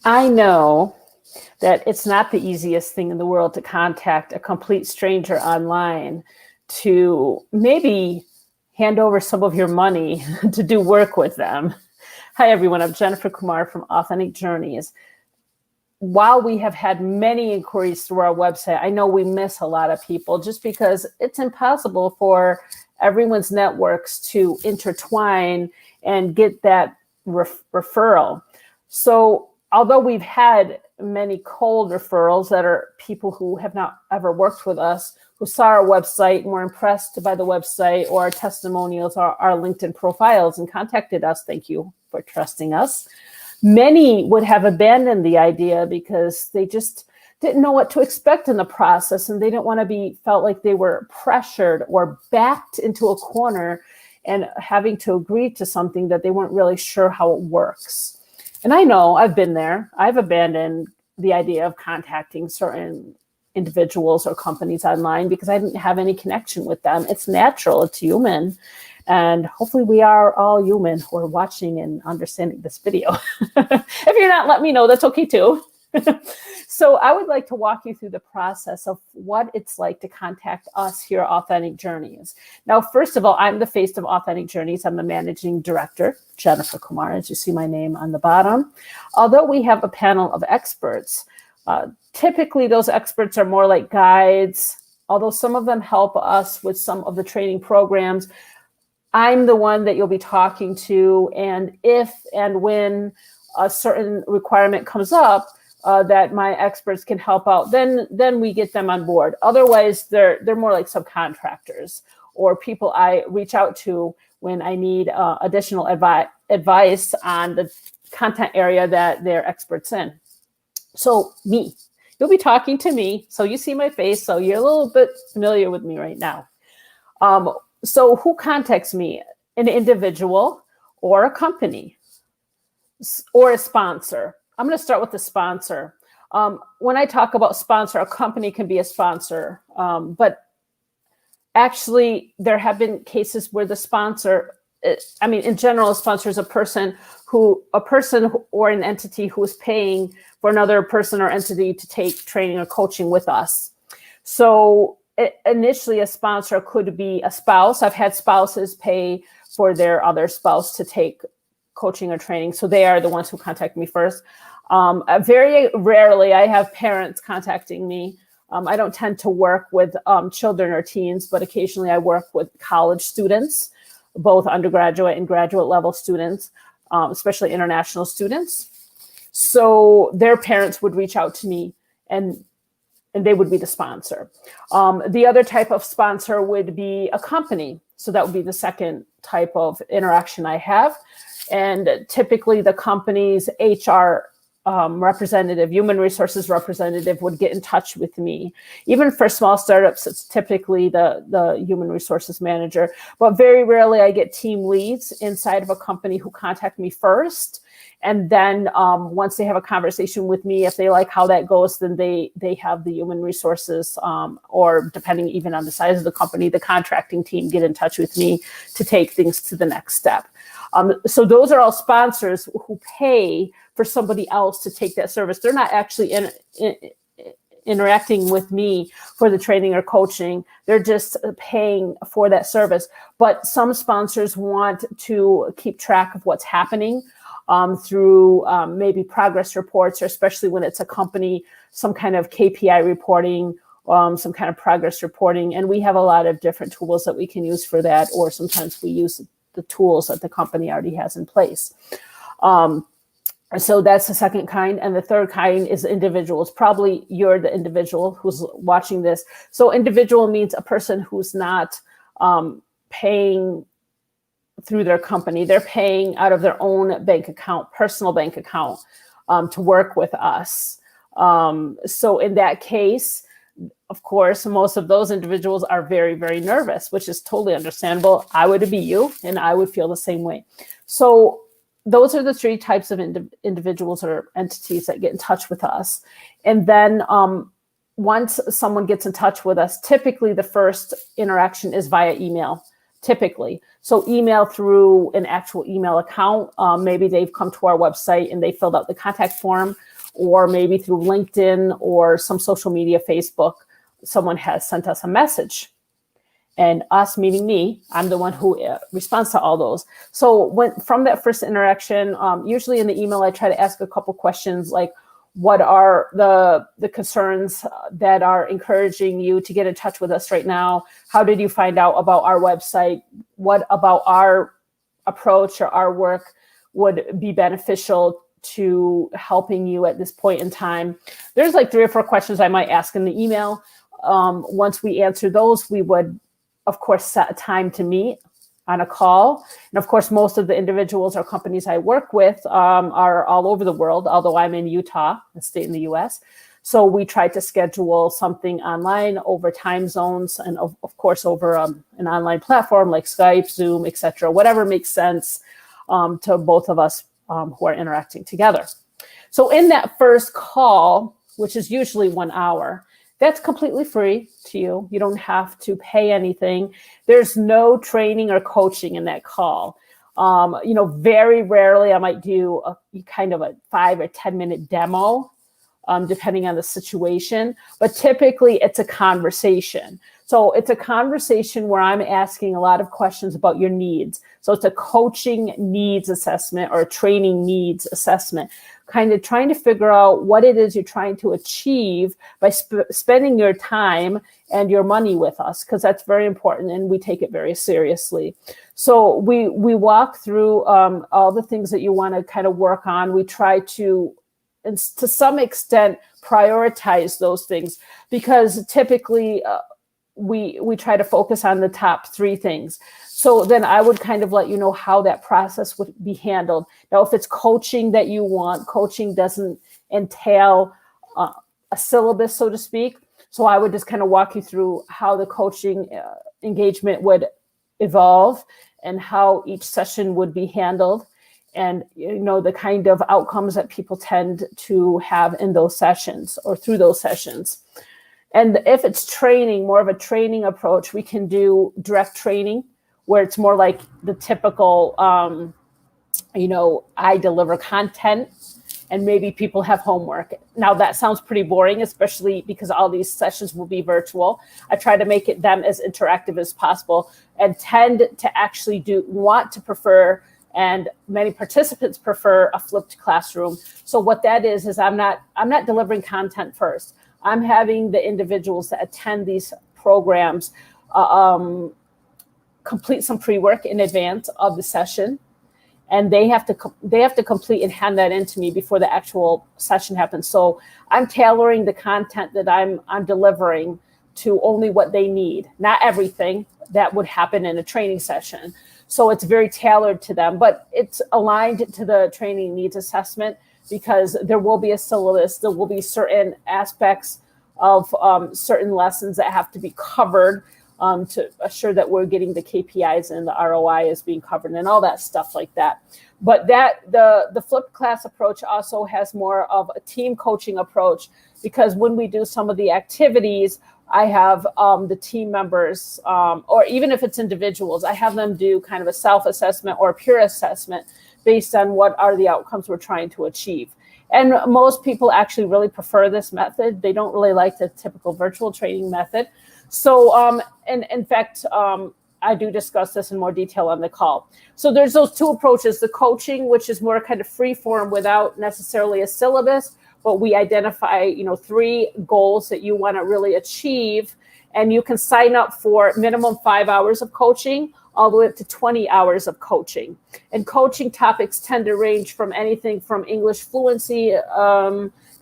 I know that it's not the easiest thing in the world to contact a complete stranger online to maybe hand over some of your money to do work with them. Hi, everyone. I'm Jennifer Kumar from Authentic Journeys. While we have had many inquiries through our website, I know we miss a lot of people just because it's impossible for everyone's networks to intertwine and get that referral. So although we've had many cold referrals that are people who have not ever worked with us, who saw our website and were impressed by the website or our testimonials or our LinkedIn profiles and contacted us, thank you for trusting us. Many would have abandoned the idea because they just didn't know what to expect in the process, and they didn't want to be felt like they were pressured or backed into a corner and having to agree to something that they weren't really sure how it works. And I know I've been there. I've abandoned the idea of contacting certain individuals or companies online because I didn't have any connection with them. It's natural, it's human. And hopefully we are all human who are watching and understanding this video. If you're not, let me know, that's okay too. So I would like to walk you through the process of what it's like to contact us here at Authentic Journeys. Now, first of all, I'm the face of Authentic Journeys. I'm the managing director, Jennifer Kumar, as you see my name on the bottom. Although we have a panel of experts, typically those experts are more like guides, although some of them help us with some of the training programs. I'm the one that you'll be talking to, and if and when a certain requirement comes up that my experts can help out, then we get them on board. Otherwise, they're more like subcontractors or people I reach out to when I need additional advice on the content area that they're experts in. So me, you'll be talking to me, so you see my face, so you're a little bit familiar with me right now. So who contacts me? An individual or a company or a sponsor. I'm going to start with the sponsor. When I talk about sponsor, a company can be a sponsor, but actually there have been cases where the sponsor, in general, a sponsor is a person or an entity who is paying for another person or entity to take training or coaching with us. So initially, a sponsor could be a spouse. I've had spouses pay for their other spouse to take coaching or training. So they are the ones who contact me first. Very rarely, I have parents contacting me. I don't tend to work with children or teens, but occasionally I work with college students, both undergraduate and graduate level students, especially international students. So their parents would reach out to me and they would be the sponsor. The other type of sponsor would be a company. So that would be the second type of interaction I have. And typically the company's HR representative, human resources representative would get in touch with me. Even for small startups, it's typically the human resources manager. But very rarely I get team leads inside of a company who contact me first. And then once they have a conversation with me, if they like how that goes, then they have the human resources or depending even on the size of the company, the contracting team get in touch with me to take things to the next step. So those are all sponsors who pay for somebody else to take that service. They're not actually interacting with me for the training or coaching. They're just paying for that service. But some sponsors want to keep track of what's happening through maybe progress reports, or especially when it's a company, some kind of KPI reporting, some kind of progress reporting. And we have a lot of different tools that we can use for that, or sometimes we use the tools that the company already has in place. So that's the second kind. And the third kind is individuals. Probably you're the individual who's watching this. So individual means a person who's not paying through their company. They're paying out of their own bank account, personal bank account, to work with us. So in that case, of course, most of those individuals are very, very nervous, which is totally understandable. I would be you, and I would feel the same way. So those are the three types of individuals or entities that get in touch with us. And then once someone gets in touch with us, typically the first interaction is via email, typically. So email through an actual email account. Maybe they've come to our website and they filled out the contact form, or maybe through LinkedIn or some social media, Facebook, someone has sent us a message. And us, meaning me, I'm the one who responds to all those. So from that first interaction, usually in the email, I try to ask a couple questions like, what are the concerns that are encouraging you to get in touch with us right now? How did you find out about our website? What about our approach or our work would be beneficial to helping you at this point in time? There's like 3 or 4 questions I might ask in the email. Once we answer those, we would, of course, set a time to meet on a call. And of course, most of the individuals or companies I work with are all over the world, although I'm in Utah, a state in the US. So we try to schedule something online over time zones and of course over an online platform like Skype, Zoom, etc., whatever makes sense to both of us who are interacting together. So in that first call, which is usually 1 hour, that's completely free to you. You don't have to pay anything. There's no training or coaching in that call. Very rarely I might do a kind of a 5 or 10 minute demo, depending on the situation. But typically it's a conversation. So it's a conversation where I'm asking a lot of questions about your needs. So it's a coaching needs assessment or a training needs assessment, kind of trying to figure out what it is you're trying to achieve by spending your time and your money with us, because that's very important and we take it very seriously. So we walk through all the things that you want to kind of work on. We try to some extent prioritize those things, because typically we try to focus on the top 3 things. So then I would kind of let you know how that process would be handled. Now, if it's coaching that you want, coaching doesn't entail a syllabus, so to speak. So I would just kind of walk you through how the coaching engagement would evolve and how each session would be handled, and the kind of outcomes that people tend to have in those sessions or through those sessions. And if it's training, more of a training approach, we can do direct training, where it's more like the typical, I deliver content and maybe people have homework. Now that sounds pretty boring, especially because all these sessions will be virtual. I try to make them as interactive as possible and tend to actually prefer, and many participants prefer, a flipped classroom. So what that is I'm not delivering content first. I'm having the individuals that attend these programs complete some pre-work in advance of the session, and they have to complete and hand that in to me before the actual session happens. So I'm tailoring the content that I'm delivering to only what they need, not everything that would happen in a training session. So it's very tailored to them, but it's aligned to the training needs assessment, because there will be a syllabus, there will be certain aspects of certain lessons that have to be covered to assure that we're getting the KPIs and the ROI is being covered and all that stuff like that. But the flipped class approach also has more of a team coaching approach, because when we do some of the activities, I have the team members, or even if it's individuals, I have them do kind of a self-assessment or a peer assessment based on what are the outcomes we're trying to achieve. And most people actually really prefer this method. They don't really like the typical virtual training method. So, and in fact, I do discuss this in more detail on the call. So there's those 2 approaches: the coaching, which is more kind of free form without necessarily a syllabus, but we identify, 3 goals that you want to really achieve, and you can sign up for minimum 5 hours of coaching all the way up to 20 hours of coaching. And coaching topics tend to range from anything from English fluency,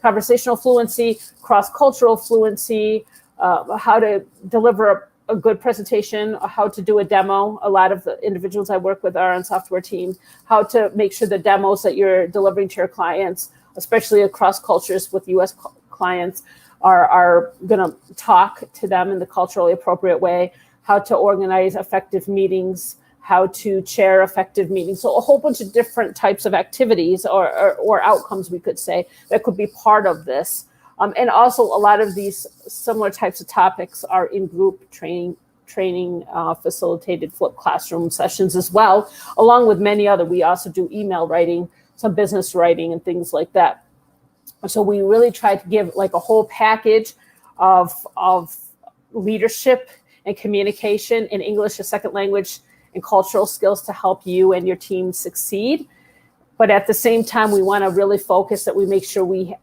conversational fluency, cross-cultural fluency, how to deliver a good presentation, how to do a demo. A lot of the individuals I work with are on software teams. How to make sure the demos that you're delivering to your clients, especially across cultures with US clients, are going to talk to them in the culturally appropriate way. How to organize effective meetings, how to chair effective meetings. So a whole bunch of different types of activities or outcomes, we could say, that could be part of this. And also a lot of these similar types of topics are in group training facilitated flipped classroom sessions as well, along with many other. We also do email writing, some business writing and things like that. So we really try to give like a whole package of leadership and communication in English as second language and cultural skills to help you and your team succeed. But at the same time, we want to really focus that we make sure we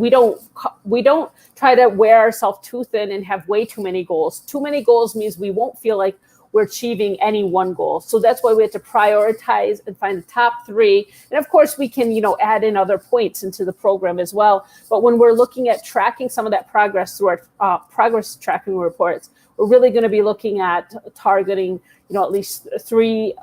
don't try to wear ourselves too thin and have way too many goals. Too many goals means we won't feel like we're achieving any one goal. So that's why we have to prioritize and find the top 3. And of course, we can, add in other points into the program as well. But when we're looking at tracking some of that progress through our progress tracking reports, we're really going to be looking at targeting, at least three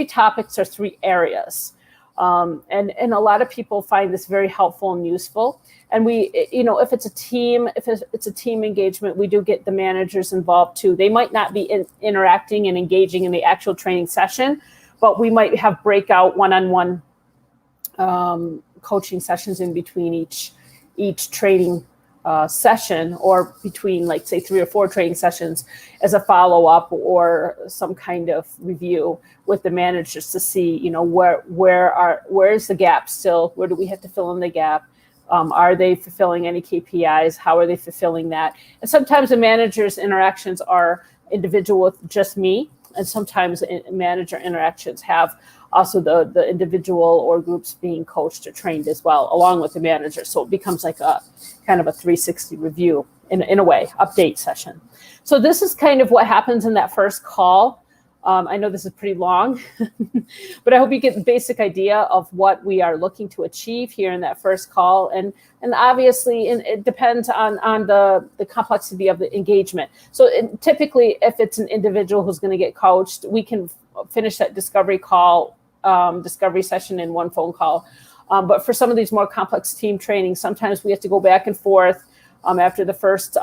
topics or 3 areas. And a lot of people find this very helpful and useful. And we, if it's a team engagement, we do get the managers involved too. They might not be interacting and engaging in the actual training session, but we might have breakout one-on-one coaching sessions in between each training session, or between, like, say 3 or 4 training sessions as a follow-up or some kind of review with the managers to see, where is the gap still? Where do we have to fill in the gap? Are they fulfilling any KPIs? How are they fulfilling that? And sometimes the manager's interactions are individual with just me, and sometimes manager interactions have also the individual or groups being coached or trained as well, along with the manager. So it becomes like a kind of a 360 review in a way, update session. So this is kind of what happens in that first call. I know this is pretty long, but I hope you get the basic idea of what we are looking to achieve here in that first call. And obviously, it depends on the complexity of the engagement. So typically, if it's an individual who's going to get coached, we can finish that discovery session in one phone call. But for some of these more complex team trainings, sometimes we have to go back and forth. After the first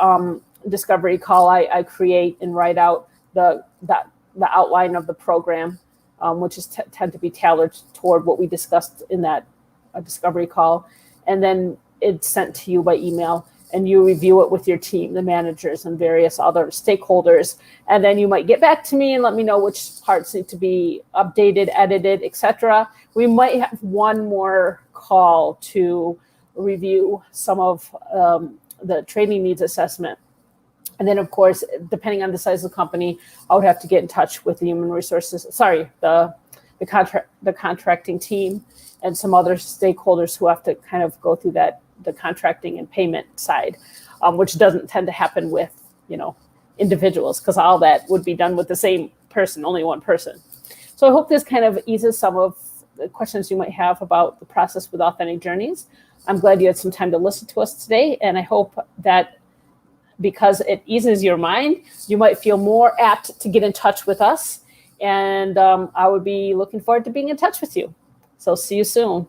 discovery call, I create and write out the outline of the program, which is tend to be tailored toward what we discussed in that discovery call. And then it's sent to you by email, and you review it with your team, the managers and various other stakeholders. And then you might get back to me and let me know which parts need to be updated, edited, etc. We might have one more call to review some of the training needs assessment. And then, of course, depending on the size of the company, I would have to get in touch with the the contracting team and some other stakeholders who have to kind of go through the contracting and payment side, which doesn't tend to happen with, individuals, because all that would be done with the same person, only one person. So I hope this kind of eases some of the questions you might have about the process with Authentic Journeys. I'm glad you had some time to listen to us today, and I hope that because it eases your mind, you might feel more apt to get in touch with us. And I would be looking forward to being in touch with you. So see you soon.